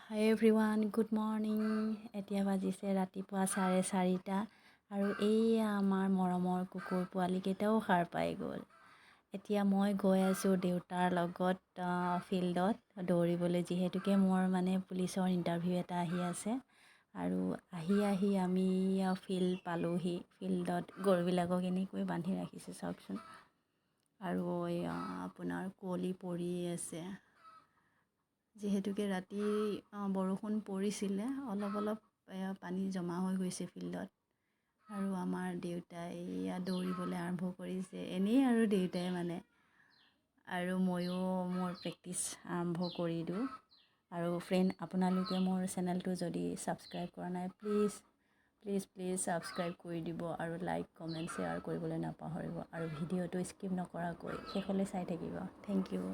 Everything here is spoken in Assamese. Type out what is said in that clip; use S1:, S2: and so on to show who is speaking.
S1: হাই এভৰিৱান, গুড মৰ্ণিং। এতিয়া বাজিছে ৰাতিপুৱা 4:30 আৰু এইয়া আমাৰ মৰমৰ কুকুৰ পোৱালিকেইটাও সাৰ পাই গ'ল। এতিয়া মই গৈ আছোঁ দেউতাৰ লগত ফিল্ডত দৌৰিবলৈ, যিহেতুকে মোৰ পুলিচৰ ইণ্টাৰভিউ এটা আহি আছে। আৰু আহি আমি ফিল্ড পালোহি। ফিল্ডত গৰুবিলাকক এনেকৈ বান্ধি ৰাখিছে চাওকচোন। আৰু আপোনাৰ কুঁৱলী পৰি আছে, যিহেতুকে ৰাতি বৰষুণ পৰিছিলে, অলপ পানী জমা হৈ গৈছে ফিল্ডত। আৰু আমাৰ দেউতাই দৌৰিবলৈ আৰম্ভ কৰিছে, এনেই আৰু দেউতাই আৰু ময়ো মোৰ প্ৰেক্টিছ আৰম্ভ কৰি দিওঁ। আৰু ফ্ৰেণ্ড, আপোনালোকে মোৰ চেনেলটো যদি ছাবস্ক্ৰাইব কৰা নাই, প্লিজ ছাবস্ক্ৰাইব কৰি দিব আৰু লাইক কমেণ্ট শ্বেয়াৰ কৰিবলৈ নাপাহৰিব। আৰু ভিডিঅ'টো স্কিপ নকৰাকৈ শেষলৈ চাই থাকিব। Thank U.